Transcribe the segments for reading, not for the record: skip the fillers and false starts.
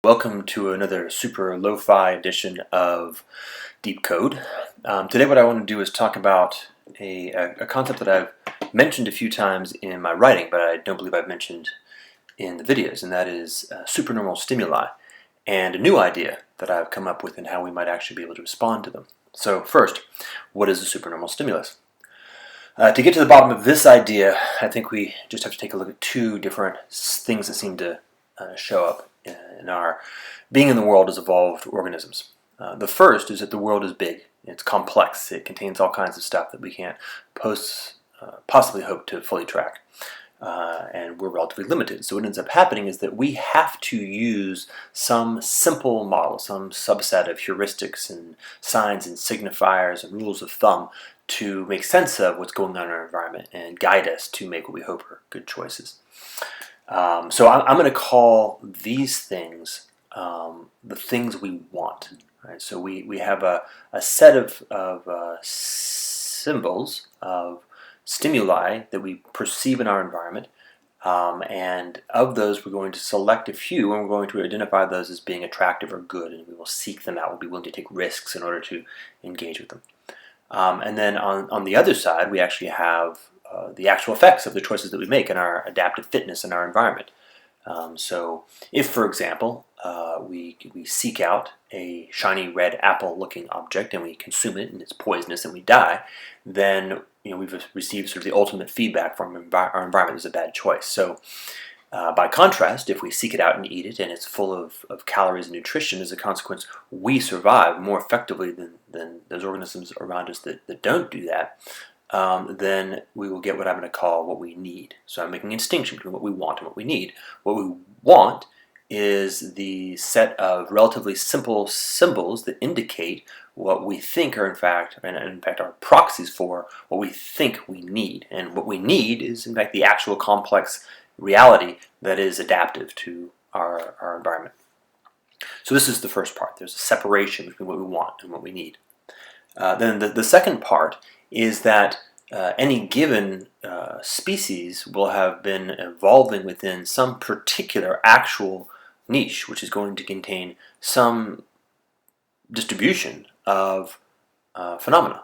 Welcome to another super lo-fi edition of Deep Code. Today what I want to do is talk about a concept that I've mentioned a few times in my writing, but I don't believe I've mentioned in the videos, and that is supernormal stimuli, and a new idea that I've come up with and how we might actually be able to respond to them. So first, what is a supernormal stimulus? To get to the bottom of this idea, I think we just have to take a look at two different things that seem to show up in our being in the world as evolved organisms. The first is that the world is big, it's complex, it contains all kinds of stuff that we can't possibly hope to fully track, and we're relatively limited. So what ends up happening is that we have to use some simple model, some subset of heuristics and signs and signifiers and rules of thumb to make sense of what's going on in our environment and guide us to make what we hope are good choices. So I'm going to call these things the things we want. Right? So we have a set of symbols, of stimuli that we perceive in our environment, and of those we're going to select a few, and we're going to identify those as being attractive or good, and we will seek them out. We'll be willing to take risks in order to engage with them. And then on the other side, we actually have the actual effects of the choices that we make and our adaptive fitness in our environment. So if, for example, we seek out a shiny red apple-looking object and we consume it and it's poisonous and we die, then we've received sort of the ultimate feedback from our environment as a bad choice. So by contrast, if we seek it out and eat it and it's full of calories and nutrition, as a consequence, we survive more effectively than those organisms around us that don't do that. Then we will get what I'm going to call what we need. So I'm making a distinction between what we want and what we need. What we want is the set of relatively simple symbols that indicate what we think are in fact are proxies for what we think we need. And what we need is in fact the actual complex reality that is adaptive to our environment. So this is the first part. There's a separation between what we want and what we need. Then the second part is that any given species will have been evolving within some particular actual niche, which is going to contain some distribution of phenomena.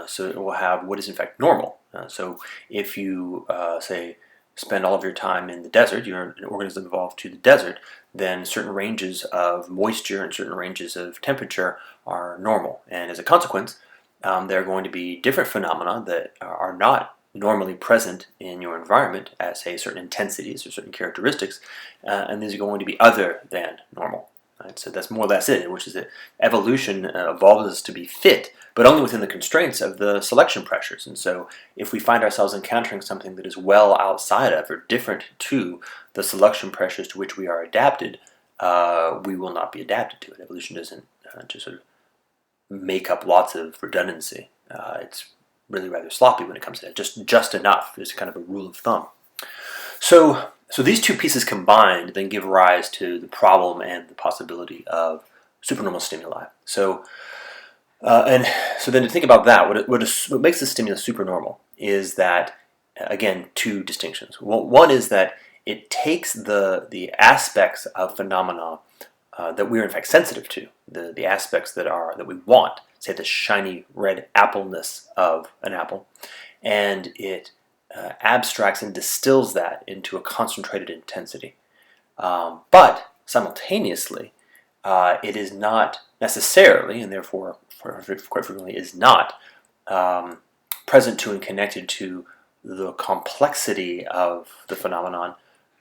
So it will have what is in fact normal. So if you, say, spend all of your time in the desert, you're an organism evolved to the desert, then certain ranges of moisture and certain ranges of temperature are normal. And as a consequence, there are going to be different phenomena that are not normally present in your environment at, say, certain intensities or certain characteristics, and these are going to be other than normal. Right? So that's more or less it, which is that evolution evolves us to be fit, but only within the constraints of the selection pressures. And so if we find ourselves encountering something that is well outside of or different to the selection pressures to which we are adapted, we will not be adapted to it. Evolution doesn't just sort of make up lots of redundancy. It's really rather sloppy when it comes to that. Just enough is kind of a rule of thumb. So these two pieces combined then give rise to the problem and the possibility of supernormal stimuli. So then to think about that, what makes the stimulus supernormal is that, again, two distinctions. One is that it takes the aspects of phenomena that we're in fact sensitive to, the aspects that we want, say the shiny red appleness of an apple, and it abstracts and distills that into a concentrated intensity. But simultaneously, it is not necessarily, and therefore quite frequently is not, present to and connected to the complexity of the phenomenon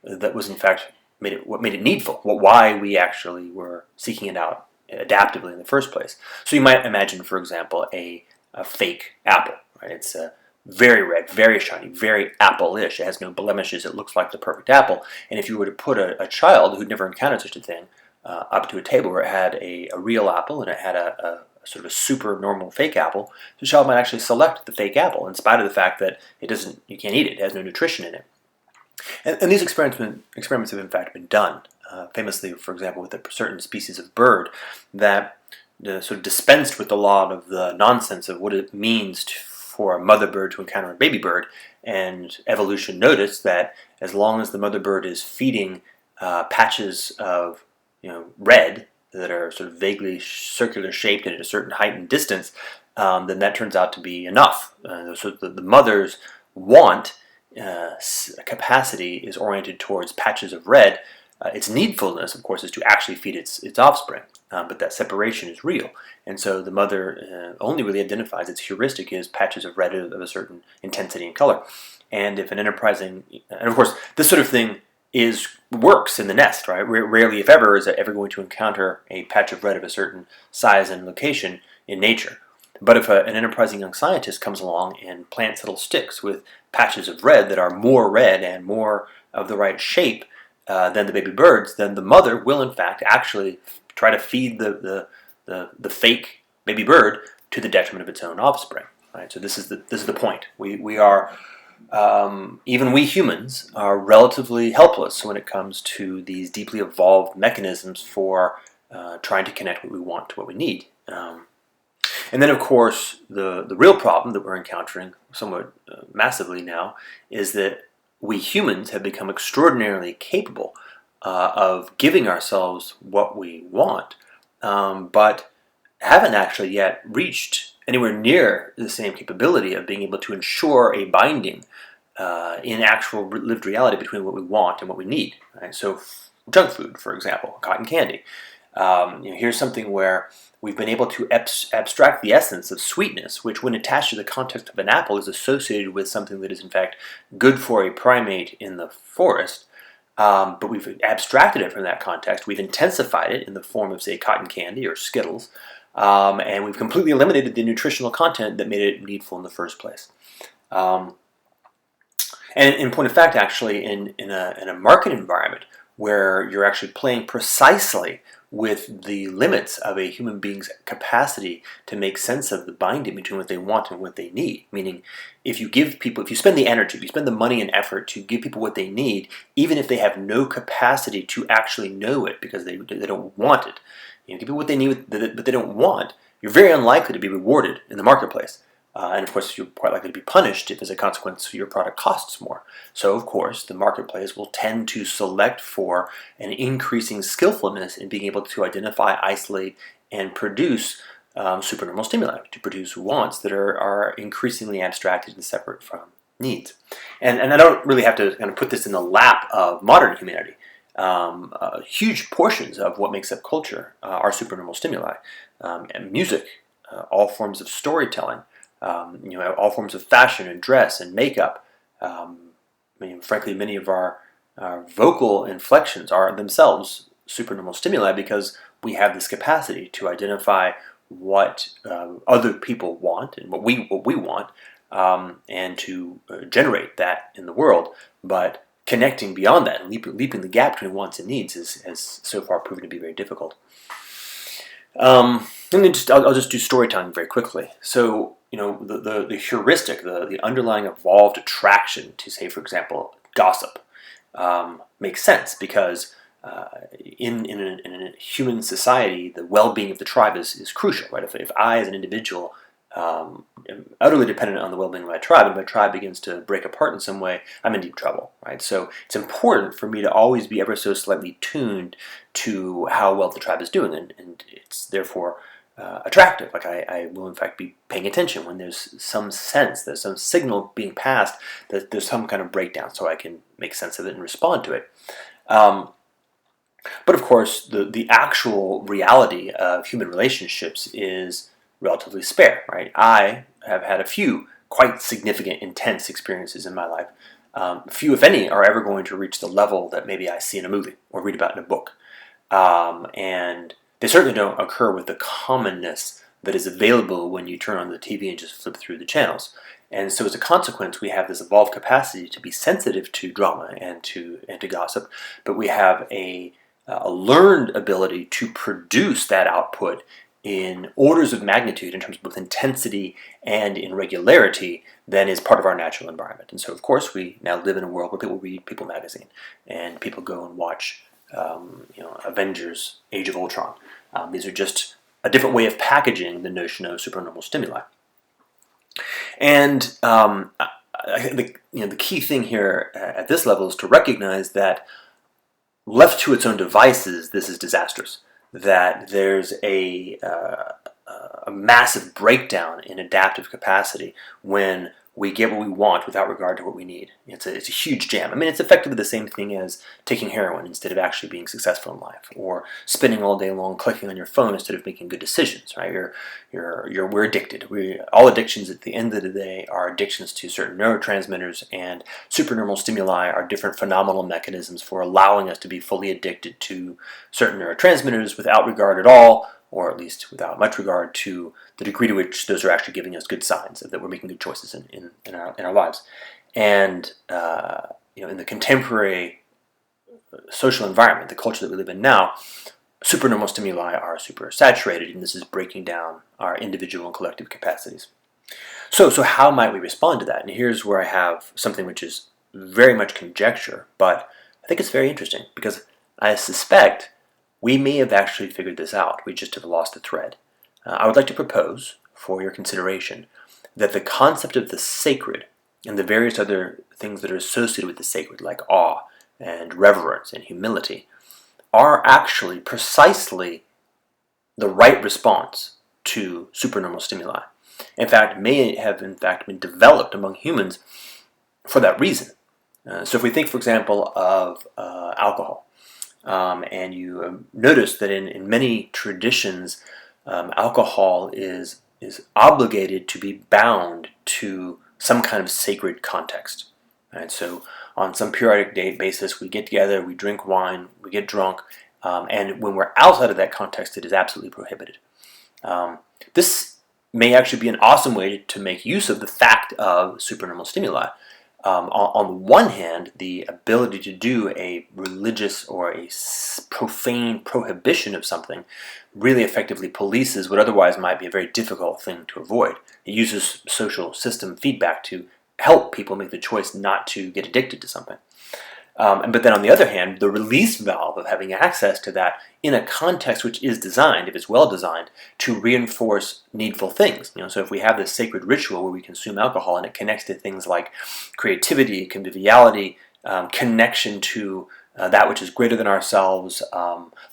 that was in fact what made it needful, why we actually were seeking it out adaptively in the first place. So you might imagine, for example, a fake apple. Right? It's very red, very shiny, very apple-ish. It has no blemishes. It looks like the perfect apple. And if you were to put a child who'd never encountered such a thing up to a table where it had a real apple and it had a sort of a super normal fake apple, the child might actually select the fake apple in spite of the fact that you can't eat it. It has no nutrition in it. And these experiments have in fact been done, famously, for example, with a certain species of bird that sort of dispensed with the law of the nonsense of what it means for a mother bird to encounter a baby bird, and evolution noticed that as long as the mother bird is feeding patches of red, that are sort of vaguely circular shaped and at a certain height and distance, then that turns out to be enough. So the mother's want capacity is oriented towards patches of red. Its needfulness, of course, is to actually feed its offspring, but that separation is real. And so the mother only really identifies, its heuristic is patches of red of a certain intensity and color. And if an enterprising, and of course, this sort of thing works in the nest, right? Rarely, if ever, is it ever going to encounter a patch of red of a certain size and location in nature. But if an enterprising young scientist comes along and plants little sticks with patches of red that are more red and more of the right shape than the baby birds, then the mother will, in fact, actually try to feed the fake baby bird to the detriment of its own offspring. Right? So this is the point. We are even we humans are relatively helpless when it comes to these deeply evolved mechanisms for trying to connect what we want to what we need. And then, of course, the real problem that we're encountering somewhat massively now is that we humans have become extraordinarily capable of giving ourselves what we want, but haven't actually yet reached anywhere near the same capability of being able to ensure a binding in actual lived reality between what we want and what we need. Right? So junk food, for example, cotton candy. Here's something where we've been able to abstract the essence of sweetness, which when attached to the context of an apple is associated with something that is in fact good for a primate in the forest. But we've abstracted it from that context. We've intensified it in the form of, say, cotton candy or Skittles. And we've completely eliminated the nutritional content that made it needful in the first place. And in point of fact, actually, in a market environment where you're actually playing precisely with the limits of a human being's capacity to make sense of the binding between what they want and what they need. Meaning, if you spend the energy, if you spend the money and effort to give people what they need, even if they have no capacity to actually know it because they don't want it, give people what they need but they don't want, you're very unlikely to be rewarded in the marketplace. And of course, you're quite likely to be punished if, as a consequence, your product costs more. So, of course, the marketplace will tend to select for an increasing skillfulness in being able to identify, isolate, and produce supernormal stimuli, to produce wants that are increasingly abstracted and separate from needs. And I don't really have to kind of put this in the lap of modern humanity. Huge portions of what makes up culture are supernormal stimuli. And music, all forms of storytelling, all forms of fashion and dress and makeup. Frankly, many of our vocal inflections are themselves supernormal stimuli because we have this capacity to identify what other people want and what we want, and to generate that in the world. But connecting beyond that and leaping the gap between wants and needs has so far proven to be very difficult. I'll just do storytelling very quickly. So, the heuristic, the underlying evolved attraction to, say, for example, gossip, makes sense because in a human society, the well-being of the tribe is crucial, right? If I, as an individual, am utterly dependent on the well-being of my tribe, and my tribe begins to break apart in some way, I'm in deep trouble, right? So it's important for me to always be ever so slightly tuned to how well the tribe is doing, and it's therefore attractive. Like I will in fact be paying attention when there's some sense, there's some signal being passed that there's some kind of breakdown, so I can make sense of it and respond to it. But of course, the actual reality of human relationships is relatively spare, right? I have had a few quite significant, intense experiences in my life. Few, if any, are ever going to reach the level that maybe I see in a movie or read about in a book. And they certainly don't occur with the commonness that is available when you turn on the TV and just flip through the channels. And so as a consequence, we have this evolved capacity to be sensitive to drama and to gossip, but we have a learned ability to produce that output in orders of magnitude in terms of both intensity and in regularity than is part of our natural environment. And so, of course, we now live in a world where people read People magazine and people go and watch Avengers Age of Ultron. These are just a different way of packaging the notion of supernormal stimuli. And I think the key thing here at this level is to recognize that left to its own devices, this is disastrous. That there's a massive breakdown in adaptive capacity when we get what we want without regard to what we need. It's a huge jam. I mean, it's effectively the same thing as taking heroin instead of actually being successful in life, or spending all day long clicking on your phone instead of making good decisions. Right? We're addicted. All addictions at the end of the day are addictions to certain neurotransmitters, and supernormal stimuli are different phenomenal mechanisms for allowing us to be fully addicted to certain neurotransmitters without regard at all, or at least without much regard to the degree to which those are actually giving us good signs that we're making good choices in our lives. And in the contemporary social environment, the culture that we live in now, supernormal stimuli are super saturated, and this is breaking down our individual and collective capacities. So how might we respond to that? And here's where I have something which is very much conjecture, but I think it's very interesting, because I suspect we may have actually figured this out. We just have lost the thread. I would like to propose, for your consideration, that the concept of the sacred and the various other things that are associated with the sacred, like awe and reverence and humility, are actually precisely the right response to supernormal stimuli. In fact, may have in fact been developed among humans for that reason. So if we think, for example, of alcohol, and you notice that in many traditions, alcohol is obligated to be bound to some kind of sacred context. Right? So on some periodic date basis, we get together, we drink wine, we get drunk, and when we're outside of that context, it is absolutely prohibited. This may actually be an awesome way to make use of the fact of supernormal stimuli. On the one hand, the ability to do a religious or a profane prohibition of something really effectively polices what otherwise might be a very difficult thing to avoid. It uses social system feedback to help people make the choice not to get addicted to something. But then on the other hand, the release valve of having access to that in a context which is designed, if it's well designed, to reinforce needful things. So if we have this sacred ritual where we consume alcohol and it connects to things like creativity, conviviality, connection to that which is greater than ourselves,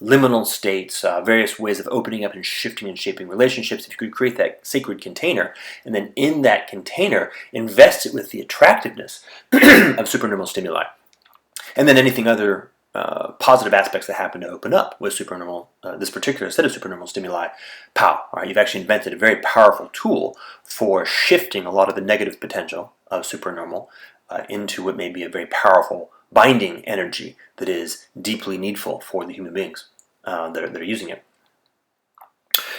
liminal states, various ways of opening up and shifting and shaping relationships. If you could create that sacred container, and then in that container invest it with the attractiveness of supernormal stimuli, and then anything other positive aspects that happen to open up with supernormal, this particular set of supernormal stimuli, pow! All right, you've actually invented a very powerful tool for shifting a lot of the negative potential of supernormal into what may be a very powerful binding energy that is deeply needful for the human beings that are using it.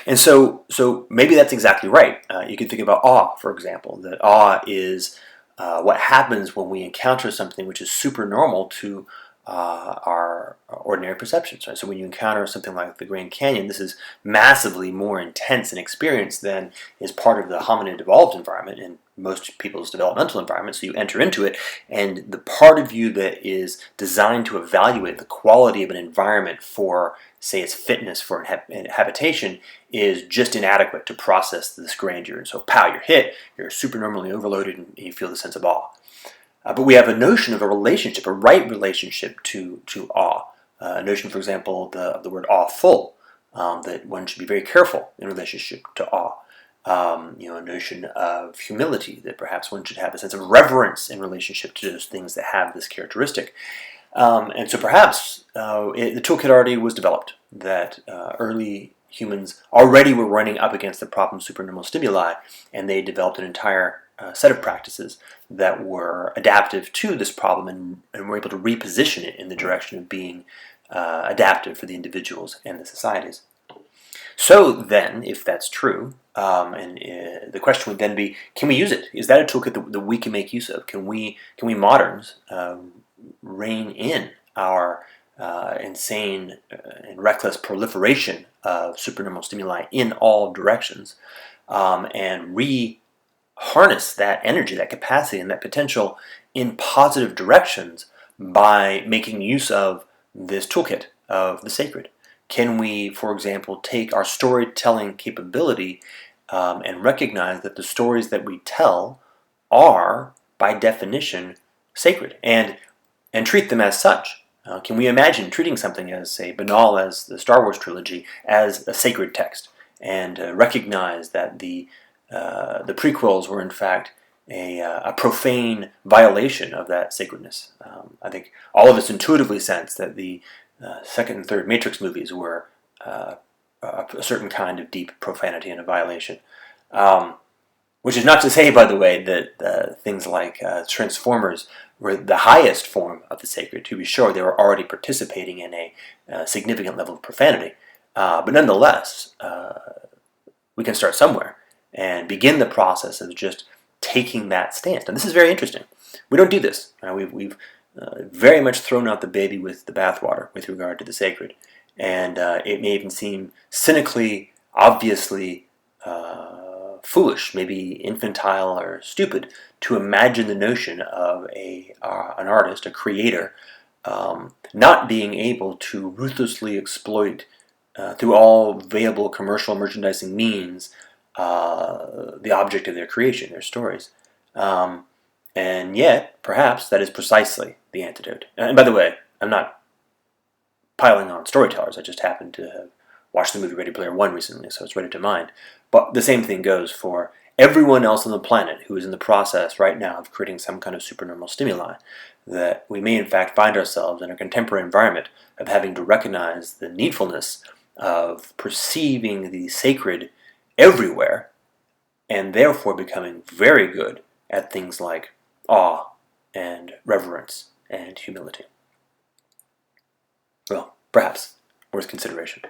And so maybe that's exactly right. You can think about awe, for example. That awe is what happens when we encounter something which is supernormal to our ordinary perceptions. Right? So when you encounter something like the Grand Canyon, this is massively more intense an experience than is part of the hominid evolved environment in most people's developmental environment. So you enter into it, and the part of you that is designed to evaluate the quality of an environment for, say, its fitness for habitation is just inadequate to process this grandeur. And so, pow, you're hit, you're supernormally overloaded, and you feel the sense of awe. But we have a notion of a relationship, a right relationship to awe. A notion, for example, of the word awful, that one should be very careful in relationship to awe. A notion of humility, that perhaps one should have a sense of reverence in relationship to those things that have this characteristic. And so perhaps the toolkit already was developed, that early humans already were running up against the problem of supernormal stimuli, and they developed an entire set of practices that were adaptive to this problem and were able to reposition it in the direction of being adaptive for the individuals and the societies. So then, if that's true, the question would then be, can we use it? Is that a toolkit that we can make use of? Can we moderns rein in our insane and reckless proliferation of supernormal stimuli in all directions and harness that energy, that capacity, and that potential in positive directions by making use of this toolkit of the sacred? Can we, for example, take our storytelling capability and recognize that the stories that we tell are, by definition, sacred, and treat them as such? Can we imagine treating something as, say, banal as the Star Wars trilogy as a sacred text, and recognize that the prequels were in fact a profane violation of that sacredness? I think all of us intuitively sense that the second and third Matrix movies were a certain kind of deep profanity and a violation. Which is not to say, by the way, that things like Transformers were the highest form of the sacred. To be sure, they were already participating in a significant level of profanity. But nonetheless, we can start somewhere and begin the process of just taking that stance. And this is very interesting. We don't do this. We've very much thrown out the baby with the bathwater with regard to the sacred. And it may even seem cynically, obviously foolish, maybe infantile or stupid, to imagine the notion of an artist, a creator, not being able to ruthlessly exploit through all available commercial merchandising means the object of their creation, their stories. And yet, perhaps that is precisely the antidote. And by the way, I'm not piling on storytellers. I just happened to have watched the movie Ready Player One recently, so it's ready to mind. But the same thing goes for everyone else on the planet who is in the process right now of creating some kind of supernormal stimuli, that we may in fact find ourselves in a contemporary environment of having to recognize the needfulness of perceiving the sacred everywhere, and therefore becoming very good at things like awe and reverence and humility. Well, perhaps worth consideration.